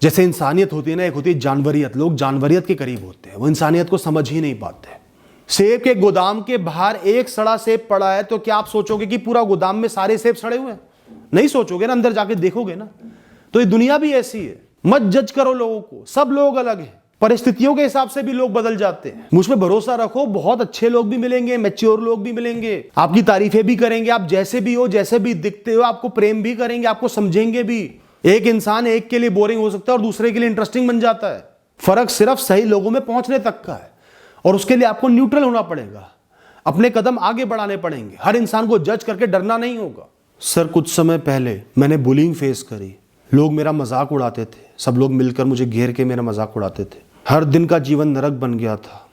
जैसे इंसानियत होती है ना, एक होती है जानवरियत। लोग जानवरियत के करीब होते हैं, वो इंसानियत को समझ ही नहीं पाते। सेब के गोदाम के बाहर एक सड़ा सेब पड़ा है तो क्या आप सोचोगे कि पूरा गोदाम में सारे सेब सड़े हुए हैं? नहीं सोचोगे ना, अंदर जाके देखोगे ना। तो ये दुनिया भी ऐसी है। मत जज करो लोगों को, सब लोग अलग हैं, परिस्थितियों के हिसाब से भी लोग बदल जाते हैं। मुझ पे भरोसा रखो, बहुत अच्छे लोग भी मिलेंगे, मैच्योर लोग भी मिलेंगे, आपकी तारीफें भी करेंगे। आप जैसे भी हो, जैसे भी दिखते हो, आपको प्रेम भी करेंगे, आपको समझेंगे भी। एक इंसान एक के लिए बोरिंग हो सकता है और दूसरे के लिए इंटरेस्टिंग बन जाता है। फर्क सिर्फ सही लोगों में पहुंचने तक का है और उसके लिए आपको न्यूट्रल होना पड़ेगा, अपने कदम आगे बढ़ाने पड़ेंगे। हर इंसान को जज करके डरना नहीं होगा। सर, कुछ समय पहले मैंने बुलिंग फेस करी। लोग मेरा मजाक उड़ाते थे, सब लोग मिलकर मुझे घेर के मेरा मजाक उड़ाते थे। हर दिन का जीवन नरक बन गया था।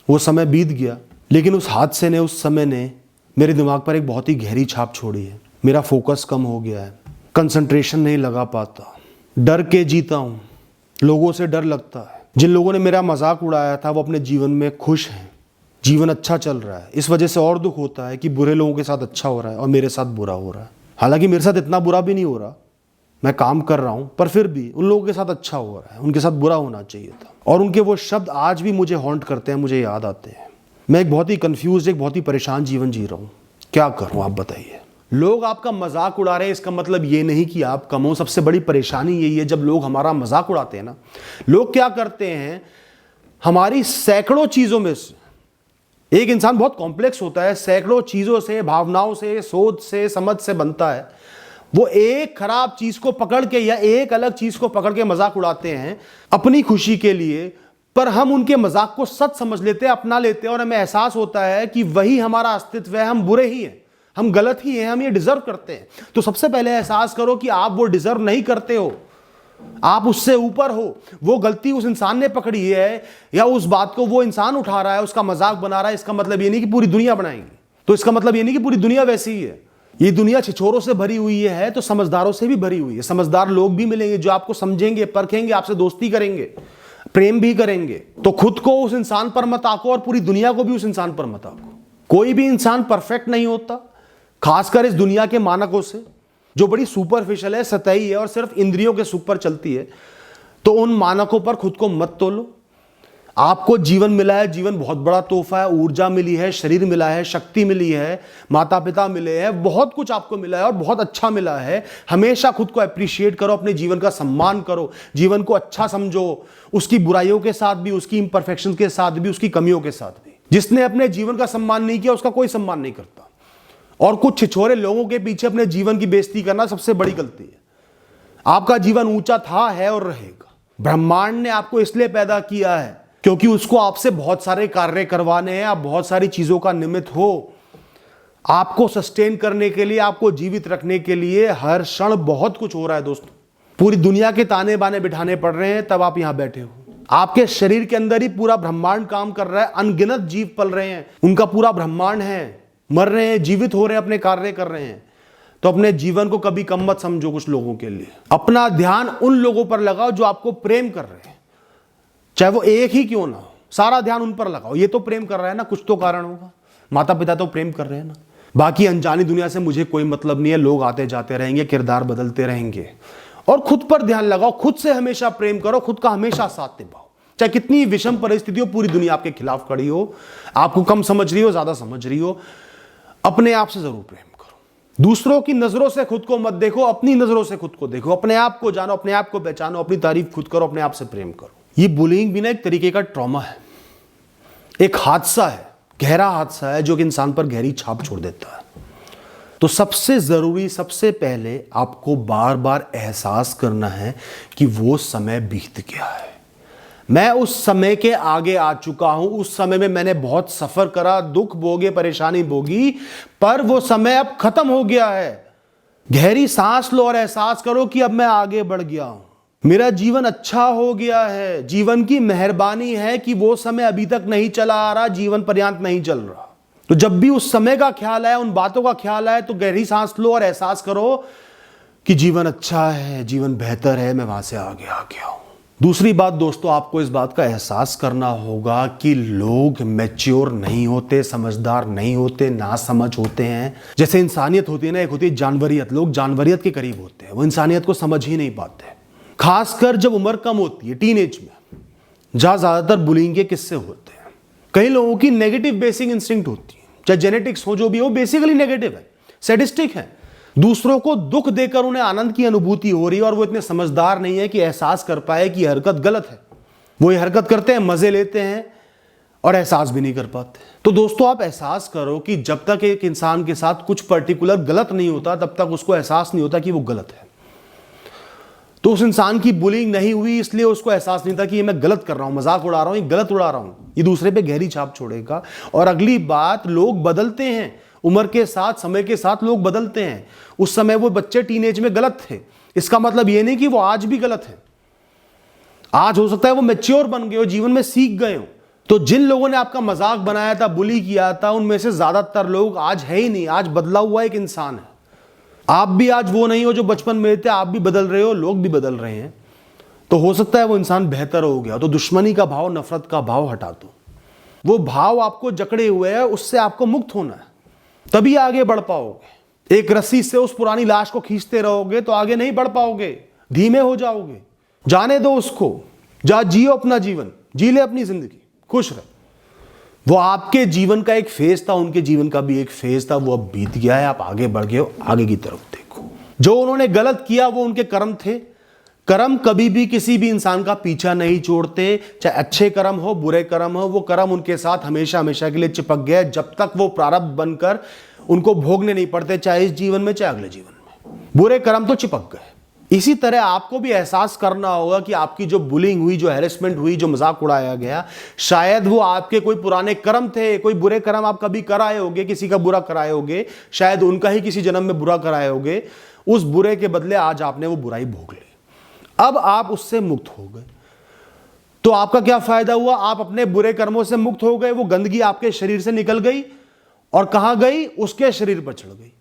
वो समय बीत गया, लेकिन उस हादसे ने, उस समय ने मेरे दिमाग पर एक बहुत ही गहरी छाप छोड़ी है। मेरा फोकस कम हो गया है, कंसंट्रेशन नहीं लगा पाता, डर के जीता हूँ, लोगों से डर लगता है। जिन लोगों ने मेरा मजाक उड़ाया था वो अपने जीवन में खुश हैं, जीवन अच्छा चल रहा है। इस वजह से और दुख होता है कि बुरे लोगों के साथ अच्छा हो रहा है और मेरे साथ बुरा हो रहा है। हालांकि मेरे साथ इतना बुरा भी नहीं हो रहा, मैं काम कर रहा हूं, पर फिर भी उन लोगों के साथ अच्छा हो रहा है, उनके साथ बुरा होना चाहिए था। और उनके वो शब्द आज भी मुझे हॉन्ट करते हैं, मुझे याद आते हैं। मैं एक बहुत ही कंफ्यूज, एक बहुत ही परेशान जीवन जी रहा हूँ। क्या करूँ आप बताइए। लोग आपका मजाक उड़ा रहे हैं, इसका मतलब ये नहीं कि आप कम हो। सबसे बड़ी परेशानी यही है, जब लोग हमारा मजाक उड़ाते हैं ना, लोग क्या करते हैं, हमारी सैकड़ों चीजों में से, एक इंसान बहुत कॉम्प्लेक्स होता है, सैकड़ों चीजों से, भावनाओं से, सोच से, समझ से बनता है। वो एक खराब चीज को पकड़ के या एक अलग चीज को पकड़ के मजाक उड़ाते हैं अपनी खुशी के लिए, पर हम उनके मजाक को सच समझ लेते हैं, अपना लेते हैं और हमें एहसास होता है कि वही हमारा अस्तित्व है, हम बुरे ही हैं, हम गलत ही हैं, हम ये डिजर्व करते हैं। तो सबसे पहले एहसास करो कि आप वो डिजर्व नहीं करते हो, आप उससे ऊपर हो। वो गलती उस इंसान ने पकड़ी है या उस बात को वो इंसान उठा रहा है, उसका मजाक बना रहा है, इसका मतलब ये नहीं कि पूरी दुनिया बनाएंगे। तो इसका मतलब ये नहीं कि पूरी दुनिया वैसी ही है। ये दुनिया छिछोरों से भरी हुई है तो समझदारों से भी भरी हुई है। समझदार लोग भी मिलेंगे जो आपको समझेंगे, परखेंगे, आपसे दोस्ती करेंगे, प्रेम भी करेंगे। तो खुद को उस इंसान पर मत आको और पूरी दुनिया को भी उस इंसान पर मत आको। कोई भी इंसान परफेक्ट नहीं होता, खासकर इस दुनिया के मानकों से जो बड़ी सुपरफिशियल है, सतही है और सिर्फ इंद्रियों के सुख पर चलती है। तो उन मानकों पर खुद को मत तोलो। आपको जीवन मिला है, जीवन बहुत बड़ा तोहफा है, ऊर्जा मिली है, शरीर मिला है, शक्ति मिली है, माता पिता मिले हैं, बहुत कुछ आपको मिला है और बहुत अच्छा मिला है। हमेशा खुद को अप्रिशिएट करो, अपने जीवन का सम्मान करो, जीवन को अच्छा समझो, उसकी बुराइयों के साथ भी, उसकी इम्परफेक्शन के साथ भी, उसकी कमियों के साथ भी। जिसने अपने जीवन का सम्मान नहीं किया उसका कोई सम्मान नहीं करता। और कुछ छिछोरे लोगों के पीछे अपने जीवन की बेइज्जती करना सबसे बड़ी गलती है। आपका जीवन ऊंचा था, है और रहेगा। ब्रह्मांड ने आपको इसलिए पैदा किया है क्योंकि उसको आपसे बहुत सारे कार्य करवाने हैं, आप बहुत सारी चीजों का निमित्त हो। आपको सस्टेन करने के लिए, आपको जीवित रखने के लिए हर क्षण बहुत कुछ हो रहा है दोस्तों। पूरी दुनिया के ताने बाने बिठाने पड़ रहे हैं तब आप यहां बैठे हो। आपके शरीर के अंदर ही पूरा ब्रह्मांड काम कर रहा है, अनगिनत जीव पल रहे हैं, उनका पूरा ब्रह्मांड है, मर रहे हैं, जीवित हो रहे हैं, अपने कार्य कर रहे हैं। तो अपने जीवन को कभी कम मत समझो। कुछ लोगों के लिए अपना ध्यान उन लोगों पर लगाओ जो आपको प्रेम कर रहे हैं, चाहे वो एक ही क्यों ना हो, सारा ध्यान उन पर लगाओ। ये तो प्रेम कर रहा है ना, कुछ तो कारण होगा। माता पिता तो प्रेम कर रहे हैं ना। बाकी अनजानी दुनिया से मुझे कोई मतलब नहीं है, लोग आते जाते रहेंगे, किरदार बदलते रहेंगे। और खुद पर ध्यान लगाओ, खुद से हमेशा प्रेम करो, खुद का हमेशा साथ निभाओ। चाहे कितनी विषम परिस्थिति हो, पूरी दुनिया आपके खिलाफ खड़ी हो, आपको कम समझ रही हो, ज्यादा समझ रही हो, अपने आप से जरूर प्रेम करो। दूसरों की नजरों से खुद को मत देखो, अपनी नजरों से खुद को देखो। अपने आप को जानो, अपने आप को पहचानो, अपनी तारीफ खुद करो, अपने आप से प्रेम करो। ये बुलिंग भी ना एक तरीके का ट्रॉमा है, एक हादसा है, गहरा हादसा है जो कि इंसान पर गहरी छाप छोड़ देता है। तो सबसे जरूरी, सबसे पहले आपको बार बार एहसास करना है कि वो समय बीत गया है। मैं उस समय के आगे आ चुका हूं। उस समय में मैंने बहुत सफर करा, दुख भोगे, परेशानी भोगी, पर वो समय अब खत्म हो गया है। गहरी सांस लो और एहसास करो कि अब मैं आगे बढ़ गया हूं, मेरा जीवन अच्छा हो गया है। जीवन की मेहरबानी है कि वो समय अभी तक नहीं चला आ रहा, जीवन पर्यंत नहीं चल रहा। तो जब भी उस समय का ख्याल आए, उन बातों का ख्याल आए, तो गहरी सांस लो और एहसास करो कि जीवन अच्छा है, जीवन बेहतर है, मैं वहां से आगे आ गया हूं। दूसरी बात दोस्तों, आपको इस बात का एहसास करना होगा कि लोग मैच्योर नहीं होते, समझदार नहीं होते, नासमझ होते हैं। जैसे इंसानियत होती है ना, एक होती है जानवरियत। लोग जानवरियत के करीब होते हैं, वो इंसानियत को समझ ही नहीं पाते। खासकर जब उम्र कम होती है, टीनेज में, जहां ज्यादातर बुलिंग के किस्से होते हैं। कई लोगों की नेगेटिव बेसिक इंस्टिंक्ट होती है, चाहे जेनेटिक्स हो, जो भी हो, बेसिकली नेगेटिव है, सैडिस्टिक है। दूसरों को दुख देकर उन्हें आनंद की अनुभूति हो रही है और वो इतने समझदार नहीं है कि एहसास कर पाए कि हरकत गलत है। वो ये हरकत करते हैं, मजे लेते हैं और एहसास भी नहीं कर पाते। तो दोस्तों, आप एहसास करो कि जब तक एक इंसान के साथ कुछ पर्टिकुलर गलत नहीं होता तब तक उसको एहसास नहीं होता कि वो गलत है। तो उस इंसान की बुलिंग नहीं हुई इसलिए उसको एहसास नहीं था कि ये मैं गलत कर रहा हूं, मजाक उड़ा रहा हूं, ये गलत उड़ा रहा हूं। ये दूसरे पे गहरी छाप छोड़ेगा। और अगली बात, लोग बदलते हैं उम्र के साथ, समय के साथ लोग बदलते हैं। उस समय वो बच्चे टीनेज में गलत थे, इसका मतलब ये नहीं कि वो आज भी गलत है। आज हो सकता है वो मैच्योर बन गए हो, जीवन में सीख गए हो। तो जिन लोगों ने आपका मजाक बनाया था, बुली किया था, उनमें से ज्यादातर लोग आज है ही नहीं। आज बदला हुआ एक इंसान है। आप भी आज वो नहीं हो जो बचपन में थे, आप भी बदल रहे हो, लोग भी बदल रहे हैं। तो हो सकता है वो इंसान बेहतर हो गया। तो दुश्मनी का भाव, नफरत का भाव हटा दो। वो भाव आपको जकड़े हुए है, उससे आपको मुक्त होना है, तभी आगे बढ़ पाओगे। एक रस्सी से उस पुरानी लाश को खींचते रहोगे तो आगे नहीं बढ़ पाओगे, धीमे हो जाओगे। जाने दो उसको, जा जियो अपना जीवन, जी ले अपनी जिंदगी, खुश रहे। वो आपके जीवन का एक फेज था, उनके जीवन का भी एक फेज था, वो अब बीत गया है। आप आगे बढ़ गए हो, आगे की तरफ देखो। जो उन्होंने गलत किया वो उनके कर्म थे। कर्म कभी भी किसी भी इंसान का पीछा नहीं छोड़ते, चाहे अच्छे कर्म हो, बुरे कर्म हो। वो कर्म उनके साथ हमेशा हमेशा के लिए चिपक गया जब तक वो प्रारब्ध बनकर उनको भोगने नहीं पड़ते, चाहे इस जीवन में चाहे अगले जीवन में। बुरे कर्म तो चिपक गए। इसी तरह आपको भी एहसास करना होगा कि आपकी जो बुलिंग हुई, जो हैरेसमेंट हुई, जो मजाक उड़ाया गया, शायद वो आपके कोई पुराने कर्म थे। कोई बुरे कर्म आप कभी कराए होगे, किसी का बुरा कराए होगे, शायद उनका ही किसी जन्म में बुरा कराए होगे। उस बुरे के बदले आज आपने वो बुराई भोग ली। अब आप उससे मुक्त हो गए तो आपका क्या फायदा हुआ? आप अपने बुरे कर्मों से मुक्त हो गए। वो गंदगी आपके शरीर से निकल गई और कहां गई? उसके शरीर पर चढ़ गई।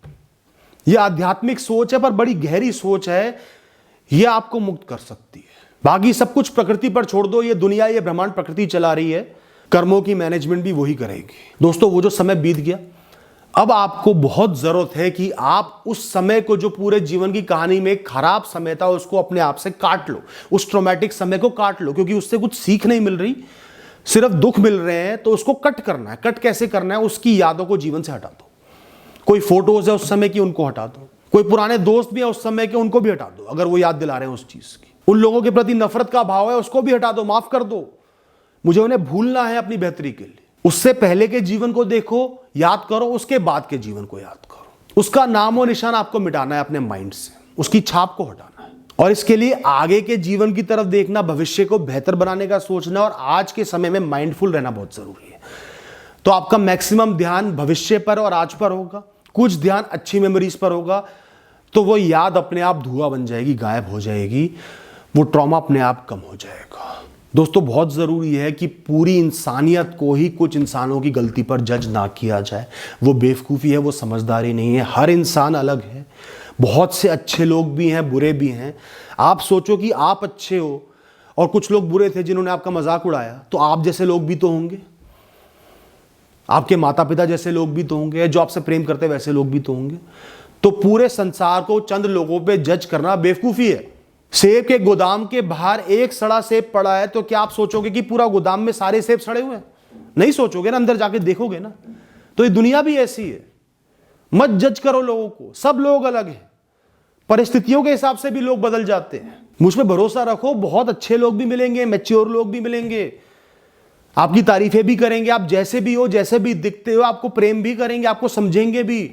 यह आध्यात्मिक सोच है, पर बड़ी गहरी सोच है। यह आपको मुक्त कर सकती है। बाकी सब कुछ प्रकृति पर छोड़ दो। ये दुनिया, ये ब्रह्मांड प्रकृति चला रही है, कर्मों की मैनेजमेंट भी वही करेगी। दोस्तों, वो जो समय बीत गया, अब आपको बहुत जरूरत है कि आप उस समय को, जो पूरे जीवन की कहानी में एक खराब समय था, उसको अपने आप से काट लो। उस ट्रॉमेटिक समय को काट लो, क्योंकि उससे कुछ सीख नहीं मिल रही, सिर्फ दुख मिल रहे हैं। तो उसको कट करना है। कट कैसे करना है? उसकी यादों को जीवन से हटा दो। कोई फोटोज है उस समय की, उनको हटा दो। कोई पुराने दोस्त भी है उस समय के, उनको भी हटा दो अगर वो याद दिला रहे हैं उस चीज की। उन लोगों के प्रति नफरत का भाव है, उसको भी हटा दो, माफ कर दो। मुझे उन्हें भूलना है अपनी बेहतरी के लिए। उससे पहले के जीवन को देखो, याद करो, उसके बाद के जीवन को याद करो। उसका नाम और निशान आपको मिटाना है अपने माइंड से, उसकी छाप को हटाना है। और इसके लिए आगे के जीवन की तरफ देखना, भविष्य को बेहतर बनाने का सोचना, और आज के समय में माइंडफुल रहना बहुत जरूरी है। तो आपका मैक्सिमम ध्यान भविष्य पर और आज पर होगा, कुछ ध्यान अच्छी मेमोरीज पर होगा। तो वो याद अपने आप धुआं बन जाएगी, गायब हो जाएगी। वो ट्रॉमा अपने आप कम हो जाएगा। दोस्तों, बहुत ज़रूरी है कि पूरी इंसानियत को ही कुछ इंसानों की गलती पर जज ना किया जाए। वो बेवकूफ़ी है, वो समझदारी नहीं है। हर इंसान अलग है। बहुत से अच्छे लोग भी हैं, बुरे भी हैं। आप सोचो कि आप अच्छे हो और कुछ लोग बुरे थे जिन्होंने आपका मजाक उड़ाया, तो आप जैसे लोग भी तो होंगे, आपके माता पिता जैसे लोग भी तो होंगे, जो आपसे प्रेम करते वैसे लोग भी तो होंगे। तो पूरे संसार को चंद लोगों पे जज करना बेवकूफ़ी है। सेब के गोदाम के बाहर एक सड़ा सेब पड़ा है, तो क्या आप सोचोगे कि पूरा गोदाम में सारे सेब सड़े हुए हैं? नहीं सोचोगे ना, अंदर जाके देखोगे ना। तो ये दुनिया भी ऐसी है। मत जज करो लोगों को, सब लोग अलग हैं। परिस्थितियों के हिसाब से भी लोग बदल जाते हैं। मुझ पर भरोसा रखो, बहुत अच्छे लोग भी मिलेंगे, मैच्योर लोग भी मिलेंगे, आपकी तारीफें भी करेंगे। आप जैसे भी हो, जैसे भी दिखते हो, आपको प्रेम भी करेंगे, आपको समझेंगे भी।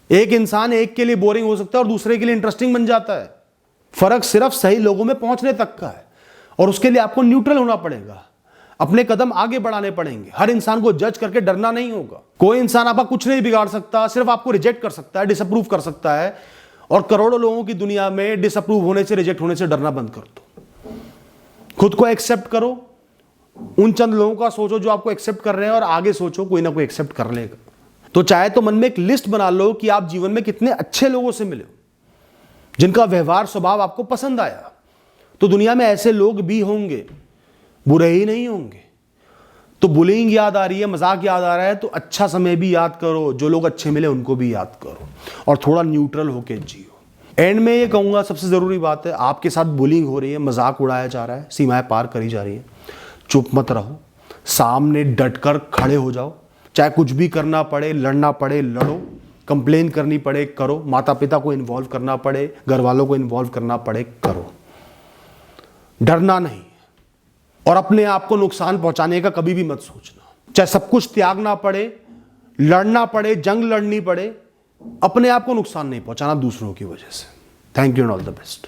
एक इंसान एक के लिए बोरिंग हो सकता है और दूसरे के लिए इंटरेस्टिंग बन जाता है। फर्क सिर्फ सही लोगों में पहुंचने तक का है, और उसके लिए आपको न्यूट्रल होना पड़ेगा, अपने कदम आगे बढ़ाने पड़ेंगे। हर इंसान को जज करके डरना नहीं होगा। कोई इंसान आपका कुछ नहीं बिगाड़ सकता, सिर्फ आपको रिजेक्ट कर सकता है, डिसअप्रूव कर सकता है। और करोड़ों लोगों की दुनिया में डिसअप्रूव होने से, रिजेक्ट होने से डरना बंद कर दो। खुद को एक्सेप्ट करो। उन चंद लोगों का सोचो जो आपको एक्सेप्ट कर रहे हैं, और आगे सोचो कोई ना कोई एक्सेप्ट कर लेगा। तो चाहे तो मन में एक लिस्ट बना लो कि आप जीवन में कितने अच्छे लोगों से मिले, जिनका व्यवहार स्वभाव आपको पसंद आया। तो दुनिया में ऐसे लोग भी होंगे, बुरे ही नहीं होंगे। तो बुलिंग याद आ रही है, मजाक याद आ रहा है, तो अच्छा समय भी याद करो। जो लोग अच्छे मिले उनको भी याद करो, और थोड़ा न्यूट्रल होके जियो। एंड में ये कहूंगा, सबसे जरूरी बात है, आपके साथ बुलिंग हो रही है, मजाक उड़ाया जा रहा है, सीमाएं पार करी जा रही है, चुप मत रहो, सामने डटकर खड़े हो जाओ। चाहे कुछ भी करना पड़े, लड़ना पड़े लड़ो, कंप्लेन करनी पड़े करो, माता पिता को इन्वॉल्व करना पड़े, घर वालों को इन्वॉल्व करना पड़े करो, डरना नहीं। और अपने आप को नुकसान पहुंचाने का कभी भी मत सोचना। चाहे सब कुछ त्यागना पड़े, लड़ना पड़े, जंग लड़नी पड़े, अपने आप को नुकसान नहीं पहुंचाना दूसरों की वजह से। Thank you and all the best.